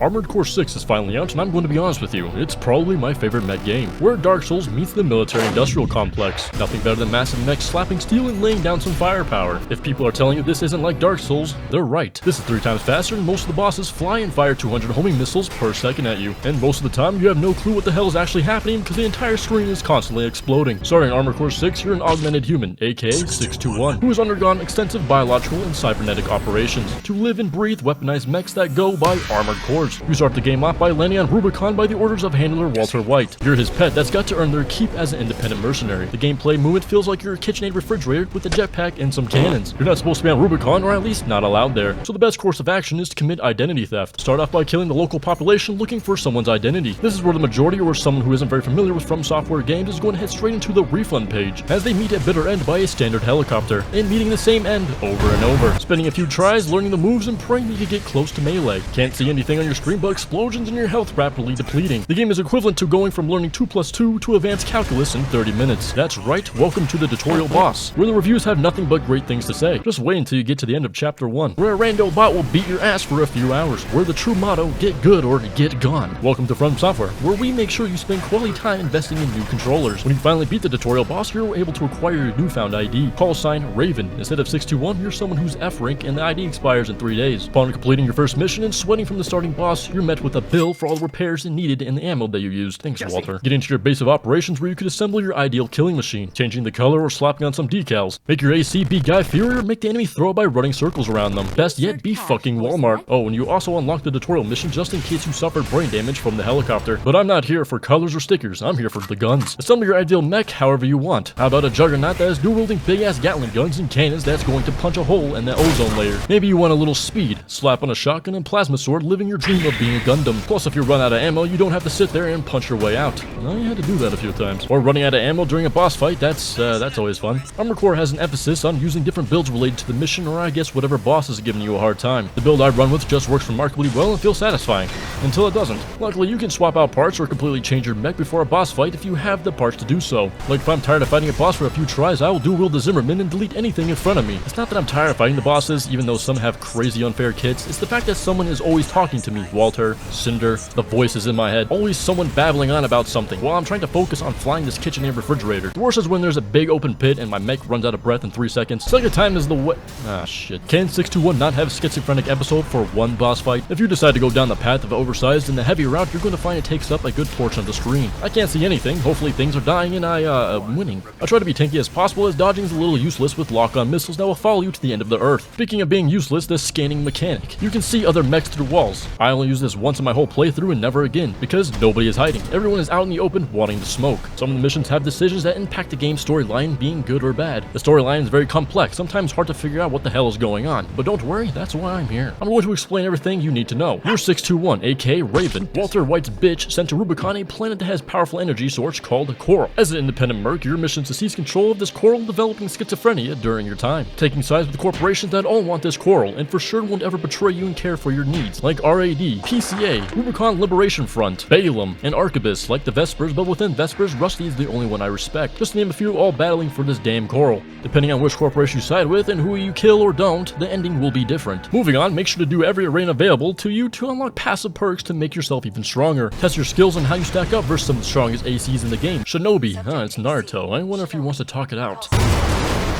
Armored Core 6 is finally out, and I'm going to be honest with you, it's probably my favorite mech game, where Dark Souls meets the military-industrial complex. Nothing better than massive mechs slapping steel and laying down some firepower. If people are telling you this isn't like Dark Souls, they're right. This is 3 times faster, and most of the bosses fly and fire 200 homing missiles per second at you. And most of the time, you have no clue what the hell is actually happening because the entire screen is constantly exploding. Starting Armored Core 6, you're an augmented human, aka 621, who has undergone extensive biological and cybernetic operations to live and breathe weaponized mechs that go by armored cores. You start the game off by landing on Rubicon by the orders of handler Walter White. You're his pet that's got to earn their keep as an independent mercenary. The gameplay movement feels like you're a KitchenAid refrigerator with a jetpack and some cannons. You're not supposed to be on Rubicon, or at least not allowed there. So the best course of action is to commit identity theft. Start off by killing the local population looking for someone's identity. This is where the majority, or someone who isn't very familiar with From Software games, is going to head straight into the refund page, as they meet a bitter end by a standard helicopter, and meeting the same end over and over. Spending a few tries, learning the moves, and praying that you get close to melee. Can't see anything on your screen but explosions and your health rapidly depleting. The game is equivalent to going from learning 2 plus 2 to advanced calculus in 30 minutes. That's right, welcome to the tutorial boss, where the reviews have nothing but great things to say. Just wait until you get to the end of chapter 1, where a rando bot will beat your ass for a few hours, where the true motto, get good or get gone. Welcome to From Software, where we make sure you spend quality time investing in new controllers. When you finally beat the tutorial boss, you're able to acquire your newfound ID. Call sign Raven. Instead of 621, you're someone who's F rank and the ID expires in 3 days. Upon completing your first mission and sweating from the starting boss, you're met with a bill for all the repairs needed and the ammo that you used. Thanks, Walter. Get into your base of operations where you could assemble your ideal killing machine, changing the color or slapping on some decals. Make your AC be Guy Fury or make the enemy throw by running circles around them. Best yet, be fucking Walmart. Oh, and you also unlock the tutorial mission just in case you suffered brain damage from the helicopter. But I'm not here for colors or stickers, I'm here for the guns. Assemble your ideal mech however you want. How about a juggernaut that is dual-wielding big-ass Gatling guns and cannons that's going to punch a hole in the ozone layer? Maybe you want a little speed, slap on a shotgun and plasma sword, living your dream of being a Gundam. Plus, if you run out of ammo, you don't have to sit there and punch your way out. Well, you had to do that a few times. Or running out of ammo during a boss fight, that's always fun. Armored Core has an emphasis on using different builds related to the mission, or I guess whatever boss is giving you a hard time. The build I run with just works remarkably well and feels satisfying, until it doesn't. Luckily, you can swap out parts or completely change your mech before a boss fight if you have the parts to do so. Like if I'm tired of fighting a boss for a few tries, I will dual-wield the Zimmerman and delete anything in front of me. It's not that I'm tired of fighting the bosses, even though some have crazy unfair kits. It's the fact that someone is always talking to me. Walter, Cinder, the voices in my head. Always someone babbling on about something while I'm trying to focus on flying this KitchenAid refrigerator. The worst is when there's a big open pit and my mech runs out of breath in 3 seconds. Second time is the way. Ah, shit. Can 621 not have a schizophrenic episode for one boss fight? If you decide to go down the path of oversized and the heavy route, you're going to find it takes up a good portion of the screen. I can't see anything. Hopefully things are dying and I'm winning. I try to be tanky as possible, as dodging is a little useless with lock-on missiles that will follow you to the end of the earth. Speaking of being useless, the scanning mechanic. You can see other mechs through walls. I only use this once in my whole playthrough and never again, because nobody is hiding. Everyone is out in the open wanting to smoke. Some of the missions have decisions that impact the game's storyline, being good or bad. The storyline is very complex, sometimes hard to figure out what the hell is going on. But don't worry, that's why I'm here. I'm going to explain everything you need to know. You're 621, aka Raven, Walter White's bitch, sent to Rubicon, a planet that has powerful energy source called Coral. As an independent merc, your mission is to seize control of this coral, developing schizophrenia during your time. Taking sides with corporations that all want this coral, and for sure won't ever betray you and care for your needs, like RAD, PCA, Rubicon Liberation Front, Balaam, and Arquebus, like the Vespers, but within Vespers, Rusty is the only one I respect. Just to name a few, all battling for this damn coral. Depending on which corporation you side with and who you kill or don't, the ending will be different. Moving on, make sure to do every arena available to you to unlock passive perks to make yourself even stronger. Test your skills and how you stack up versus some of the strongest ACs in the game. Shinobi, it's Naruto. I wonder if he wants to talk it out.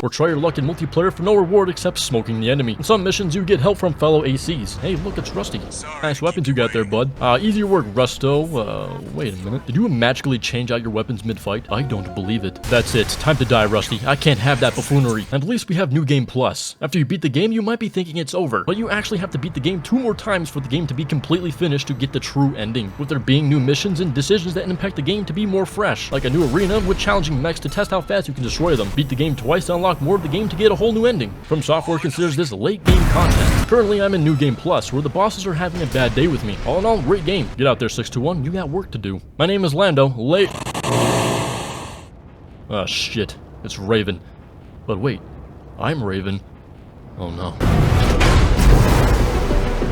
Or try your luck in multiplayer for no reward except smoking the enemy. In some missions, you get help from fellow ACs. Hey, look, it's Rusty. Nice weapons you got there, bud. Easier work, Rusto. Wait a minute. Did you magically change out your weapons mid-fight? I don't believe it. That's it. Time to die, Rusty. I can't have that buffoonery. And at least we have New Game Plus. After you beat the game, you might be thinking it's over, but you actually have to beat the game 2 more times for the game to be completely finished to get the true ending, with there being new missions and decisions that impact the game to be more fresh, like a new arena with challenging mechs to test how fast you can destroy them. Beat the game twice to unlock more of the game to get a whole new ending. From Software considers this late game content. Currently, I'm in New Game Plus, where the bosses are having a bad day with me. All in all, great game. Get out there, 621. You got work to do. My name is Lando. Oh shit. It's Raven. But wait, I'm Raven. Oh no.